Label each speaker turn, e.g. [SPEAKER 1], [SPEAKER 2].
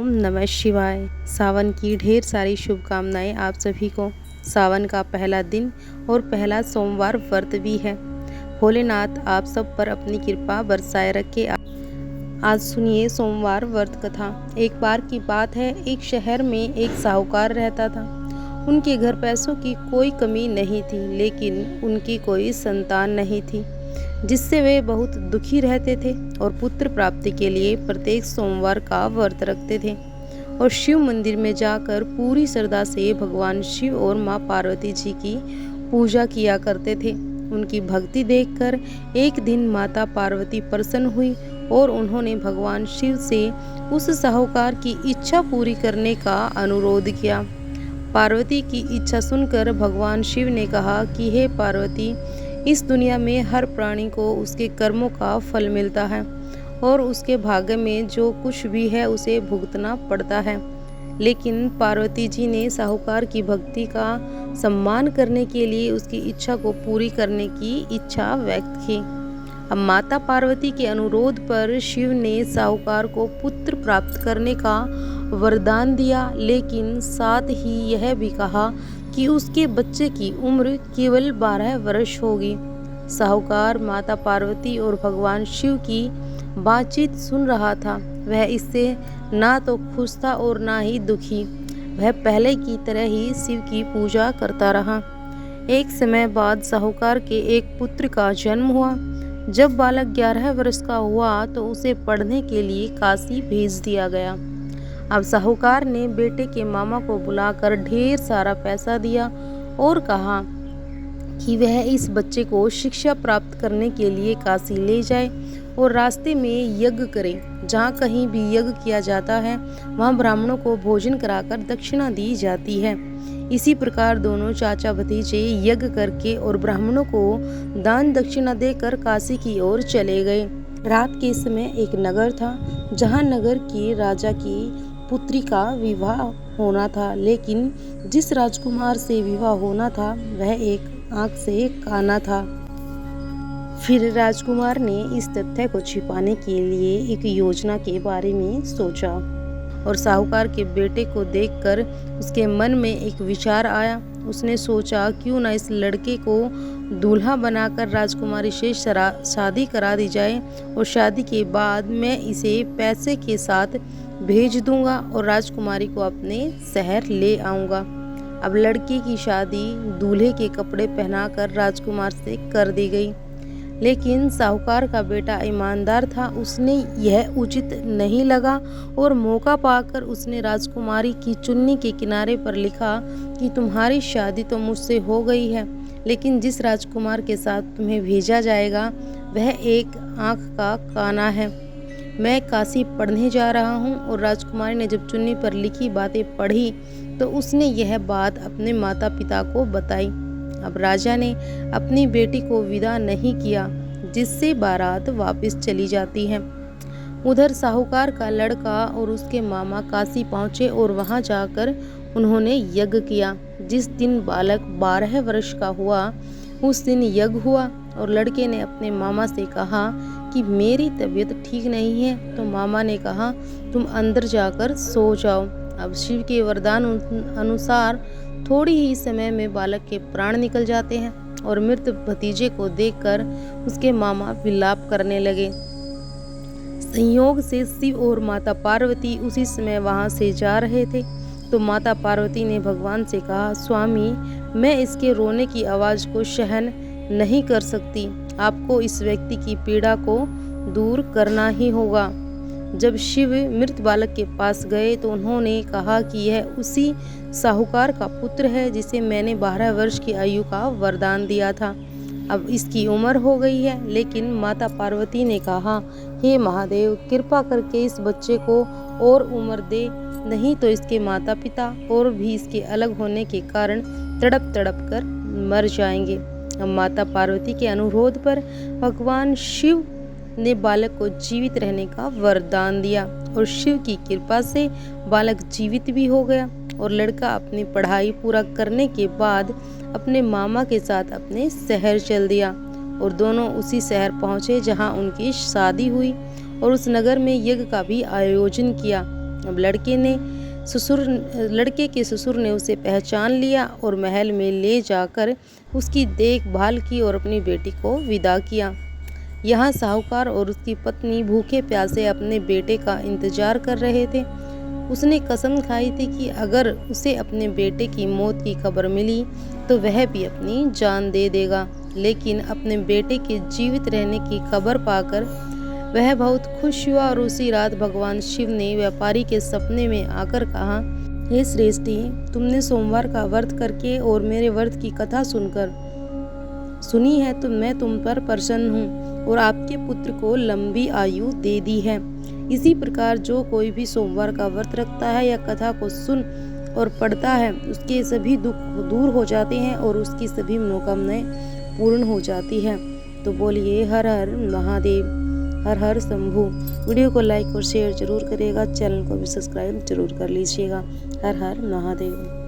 [SPEAKER 1] ओम नमः शिवाय। सावन की ढेर सारी शुभकामनाएं आप सभी को। सावन का पहला दिन और पहला सोमवार व्रत भी है। भोलेनाथ आप सब पर अपनी कृपा बरसाए रखे। आज सुनिए सोमवार व्रत कथा। एक बार की बात है, एक शहर में एक साहूकार रहता था। उनके घर पैसों की कोई कमी नहीं थी, लेकिन उनकी कोई संतान नहीं थी, जिससे वे बहुत दुखी रहते थे और पुत्र प्राप्ति के लिए प्रत्येक सोमवार का व्रत रखते थे और शिव मंदिर में जाकर पूरी श्रद्धा से भगवान शिव और माँ पार्वती जी की पूजा किया करते थे। उनकी भक्ति देखकर एक दिन माता पार्वती प्रसन्न हुई और उन्होंने भगवान शिव से उस साहूकार की इच्छा पूरी करने का अनुरोध किया। पार्वती की इच्छा सुनकर भगवान शिव ने कहा कि हे पार्वती, इस दुनिया में हर प्राणी को उसके कर्मों का फल मिलता है और उसके भाग्य में जो कुछ भी है उसे भुगतना पड़ता है। लेकिन पार्वती जी ने साहूकार की भक्ति का सम्मान करने के लिए उसकी इच्छा को पूरी करने की इच्छा व्यक्त की। अब माता पार्वती के अनुरोध पर शिव ने साहूकार को पुत्र प्राप्त करने का वरदान दिया, लेकिन साथ ही यह भी कहा कि उसके बच्चे की उम्र केवल 12 वर्ष होगी। साहूकार माता पार्वती और भगवान शिव की बातचीत सुन रहा था। वह इससे ना तो खुश था और ना ही दुखी। वह पहले की तरह ही शिव की पूजा करता रहा। एक समय बाद साहूकार के एक पुत्र का जन्म हुआ। जब बालक 11 वर्ष का हुआ तो उसे पढ़ने के लिए काशी भेज दिया गया। अब साहूकार ने बेटे के मामा को बुलाकर ढेर सारा पैसा दिया और कहा कि वह इस बच्चे को शिक्षा प्राप्त करने के लिए काशी ले जाए और रास्ते में यज्ञ करे। जहाँ कहीं भी यज्ञ किया जाता है वहाँ ब्राह्मणों को भोजन कराकर दक्षिणा दी जाती है। इसी प्रकार दोनों चाचा भतीजे यज्ञ करके और ब्राह्मणों को दान दक्षिणा देकर काशी की ओर चले गए। रात के समय एक नगर था, जहाँ नगर के राजा की पुत्री का विवाह होना था, लेकिन जिस राजकुमार से विवाह होना था वह एक आंख से काना था। फिर राजकुमार ने इस तथ्य को छिपाने के लिए एक योजना के बारे में सोचा और साहूकार के बेटे को देखकर उसके मन में एक विचार आया। उसने सोचा क्यों न इस लड़के को दूल्हा बनाकर राजकुमारी से शादी करा दी जाए और शादी के बाद मैं इसे पैसे के साथ भेज दूंगा और राजकुमारी को अपने शहर ले आऊंगा। अब लड़की की शादी दूल्हे के कपड़े पहनाकर राजकुमार से कर दी गई, लेकिन साहूकार का बेटा ईमानदार था। उसने यह उचित नहीं लगा और मौका पाकर उसने राजकुमारी की चुन्नी के किनारे पर लिखा कि तुम्हारी शादी तो मुझसे हो गई है, लेकिन जिस राजकुमार के साथ तुम्हें भेजा जाएगा वह एक आंख का काना है। मैं काशी पढ़ने जा रहा हूँ। और राजकुमारी ने जब चुन्नी पर लिखी बातें पढ़ी तो उसने यह बात अपने माता पिता को बताई। अब राजा ने अपनी बेटी को विदा नहीं किया, जिससे बारात वापस चली जाती है। उधर साहूकार का लड़का और उसके मामा काशी पहुँचे और वहाँ जाकर उन्होंने यज्ञ किया। जिस दिन बालक 12 वर्ष का हुआ उस दिन यज्ञ हुआ और लड़के ने अपने मामा से कहा कि मेरी तबीयत ठीक नहीं है, तो मामा ने कहा तुम अंदर जाकर सो जाओ। अब शिव के वरदान अनुसार थोड़ी ही समय में बालक के प्राण निकल जाते हैं और मृत भतीजे को देखकर उसके मामा विलाप करने लगे। संयोग से शिव और माता पार्वती उसी समय वहां से जा रहे थे, तो माता पार्वती ने भगवान से कहा, स्वामी, मैं इसके रोने की आवाज़ को सहन नहीं कर सकती। आपको इस व्यक्ति की पीड़ा को दूर करना ही होगा। जब शिव मृत बालक के पास गए तो उन्होंने कहा कि यह उसी साहूकार का पुत्र है जिसे मैंने 12 वर्ष की आयु का वरदान दिया था। अब इसकी उम्र हो गई है। लेकिन माता पार्वती ने कहा, हे महादेव, कृपा करके इस बच्चे को और उम्र दे, नहीं तो इसके माता पिता और भी इसके अलग होने के कारण तड़प तड़प कर मर जाएंगे। अब माता पार्वती के अनुरोध पर भगवान शिव ने बालक को जीवित रहने का वरदान दिया और शिव की कृपा से बालक जीवित भी हो गया और लड़का अपनी पढ़ाई पूरा करने के बाद अपने मामा के साथ अपने शहर चल दिया और दोनों उसी शहर पहुंचे जहां उनकी शादी हुई और उस नगर में यज्ञ का भी आयोजन किया। अब लड़के के ससुर ने उसे पहचान लिया और महल में ले जाकर उसकी देखभाल की और अपनी बेटी को विदा किया। यहाँ साहूकार और उसकी पत्नी भूखे प्यासे अपने बेटे का इंतजार कर रहे थे। उसने कसम खाई थी कि अगर उसे अपने बेटे की मौत की खबर मिली तो वह भी अपनी जान दे देगा। लेकिन अपने बेटे के जीवित रहने की खबर पाकर वह बहुत खुश हुआ और उसी रात भगवान शिव ने व्यापारी के सपने में आकर कहा, हे श्रेष्ठी, तुमने सोमवार का व्रत करके और मेरे व्रत की कथा सुनी है तो मैं तुम पर प्रसन्न हूँ और आपके पुत्र को लंबी आयु दे दी है। इसी प्रकार जो कोई भी सोमवार का व्रत रखता है या कथा को सुन और पढ़ता है उसके सभी दुख दूर हो जाते हैं और उसकी सभी मनोकामनाएं पूर्ण हो जाती है। तो बोलिए हर हर महादेव, हर हर शंभू। वीडियो को लाइक और शेयर जरूर करिएगा, चैनल को भी सब्सक्राइब जरूर कर लीजिएगा। हर हर महादेव।